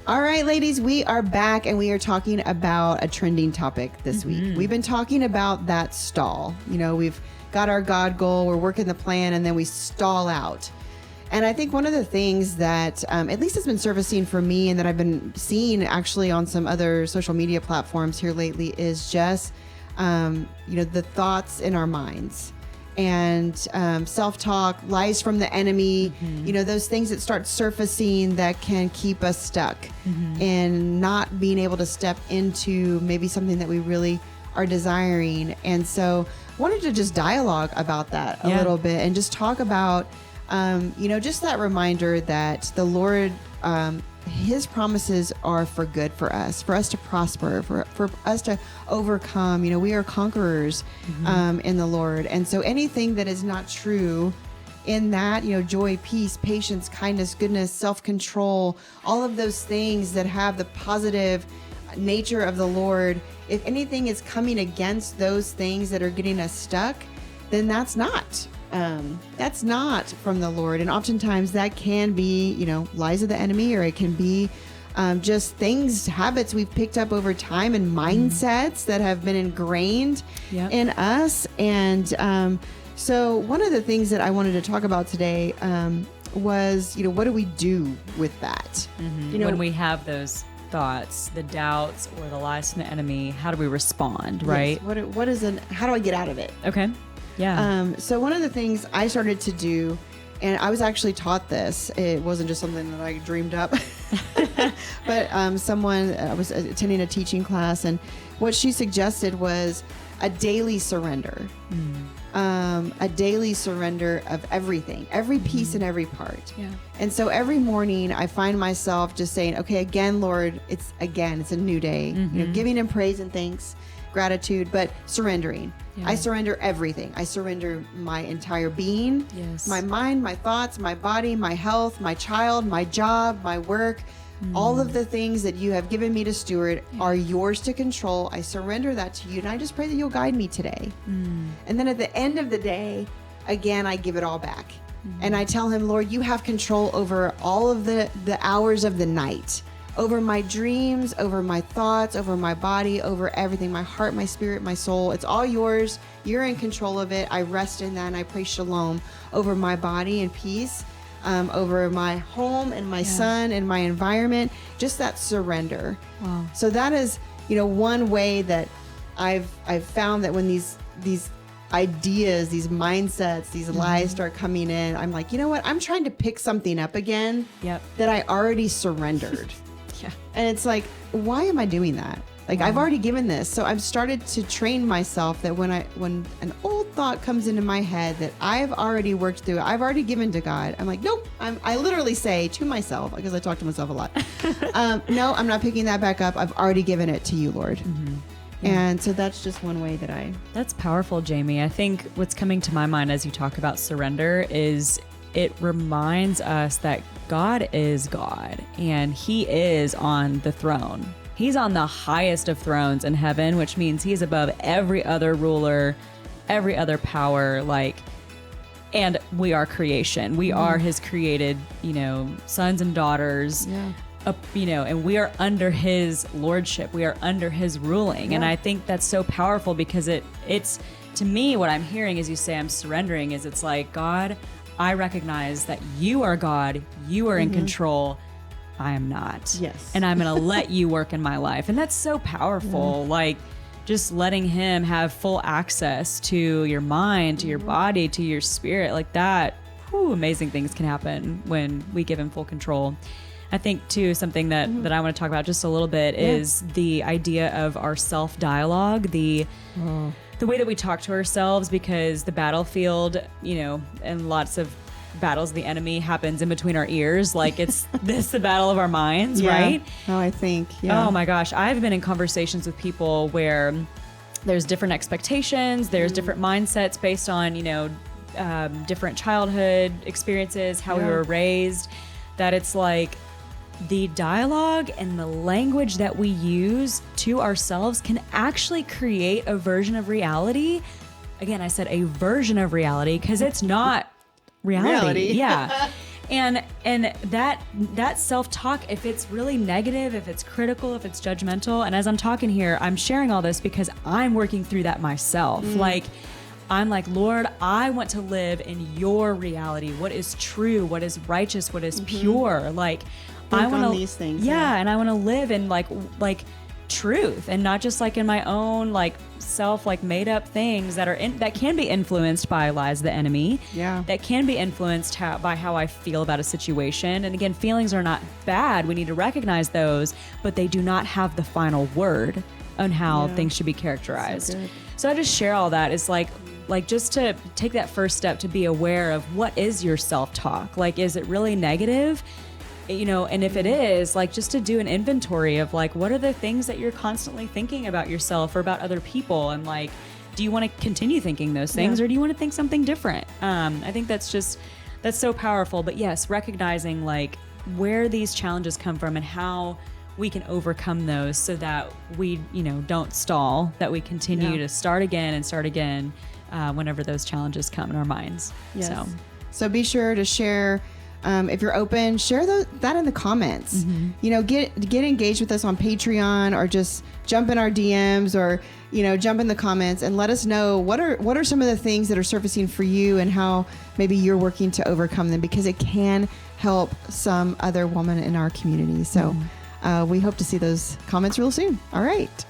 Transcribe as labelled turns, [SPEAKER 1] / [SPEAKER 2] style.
[SPEAKER 1] All right, ladies, we are back and we are talking about a trending topic this week. We've been talking about that stall. You know, we've got our God goal, we're working the plan, and then we stall out. And I think one of the things that at least has been surfacing for me and that I've been seeing actually on some other social media platforms here lately is just, the thoughts in our minds. And self-talk, lies from the enemy, those things that start surfacing that can keep us stuck and not being able to step into maybe something that we really are desiring. And so wanted to just dialogue about that a little bit and just talk about, just that reminder that the Lord, his promises are for good for us to prosper, for us to overcome. We are conquerors in the Lord. And so anything that is not true in that, joy, peace, patience, kindness, goodness, self-control, all of those things that have the positive nature of the Lord, if anything is coming against those things that are getting us stuck, then that's not from the Lord. And oftentimes that can be, lies of the enemy, or it can be just things, habits we've picked up over time and mindsets that have been ingrained in us. And so one of the things that I wanted to talk about today was, what do we do with that?
[SPEAKER 2] When we have those thoughts, the doubts, or the lies from the enemy, how do we respond, right?
[SPEAKER 1] Yes. How do I get out of it?
[SPEAKER 2] Okay. Yeah.
[SPEAKER 1] So one of the things I started to do, and I was actually taught this, it wasn't just something that I dreamed up, but I was attending a teaching class, and what she suggested was a daily surrender. A daily surrender of everything, every piece and every part. Yeah. And so every morning I find myself just saying, okay, again, Lord, it's a new day, giving him praise and thanks, gratitude, but surrendering. Yeah. I surrender everything. I surrender my entire being, my mind, my thoughts, my body, my health, my child, my job, my work. All of the things that you have given me to steward are yours to control. I surrender that to you. And I just pray that you'll guide me today. And then at the end of the day, again, I give it all back. And I tell him, Lord, you have control over all of the hours of the night, over my dreams, over my thoughts, over my body, over everything, my heart, my spirit, my soul. It's all yours. You're in control of it. I rest in that, and I pray shalom over my body and peace, over my home and my son and my environment. Just that surrender. Wow. So that is, one way that I've found that when these ideas, these mindsets, these lies start coming in, I'm like, you know what? I'm trying to pick something up again that I already surrendered. And it's like, why am I doing that? Like, I've already given this. So I've started to train myself that when an old thought comes into my head that I've already worked through, I've already given to God, I'm like, nope. I literally say to myself, because I talk to myself a lot, no, I'm not picking that back up. I've already given it to you, Lord. And so that's just one way that
[SPEAKER 2] That's powerful, Jamie. I think what's coming to my mind as you talk about surrender is it reminds us that God is God and he is on the throne. He's on the highest of thrones in heaven, which means he's above every other ruler, every other power, and we are creation. We are his created, sons and daughters, and we are under his lordship. We are under his ruling. Yeah. And I think that's so powerful because it's, to me, what I'm hearing as you say I'm surrendering is it's like, God, I recognize that you are God. You are in control. I am not.
[SPEAKER 1] Yes.
[SPEAKER 2] And I'm going to let you work in my life. And that's so powerful. Like just letting him have full access to your mind, to your body, to your spirit, like that. Amazing things can happen when we give him full control. I think too, something that I want to talk about just a little bit is the idea of our self-dialogue, the way that we talk to ourselves, because the battlefield, and lots of battles of the enemy happens in between our ears. Like it's the battle of our minds, right?
[SPEAKER 1] Oh, I think. Yeah.
[SPEAKER 2] Oh my gosh. I've been in conversations with people where there's different expectations, there's different mindsets based on, different childhood experiences, how we were raised, that it's like the dialogue and the language that we use to ourselves can actually create a version of reality. Again, I said a version of reality because it's not reality. Yeah. And that self-talk, if it's really negative, if it's critical, if it's judgmental, and as I'm talking here, I'm sharing all this because I'm working through that myself. Like, I'm like, Lord, I want to live in your reality. What is true? What is righteous? What is pure? Like, I want to
[SPEAKER 1] these things.
[SPEAKER 2] Yeah, and I want to live in like truth, and not just like in my own like self like made up things that that can be influenced by lies of the enemy.
[SPEAKER 1] Yeah.
[SPEAKER 2] That can be influenced by how I feel about a situation. And again, feelings are not bad. We need to recognize those, but they do not have the final word on how things should be characterized. So I just share all that. It's like just to take that first step to be aware of what is your self-talk. Like, is it really negative? You know, and if it is, like, just to do an inventory of like, what are the things that you're constantly thinking about yourself or about other people? And like, do you want to continue thinking those things or do you want to think something different? I think that's so powerful. But yes, recognizing like where these challenges come from and how we can overcome those so that we, don't stall, that we continue to start again whenever those challenges come in our minds.
[SPEAKER 1] Yes. So be sure to share. If you're open, share that in the comments. Get engaged with us on Patreon, or just jump in our DMs, or jump in the comments and let us know what are some of the things that are surfacing for you and how maybe you're working to overcome them, because it can help some other woman in our community. So we hope to see those comments real soon. All right.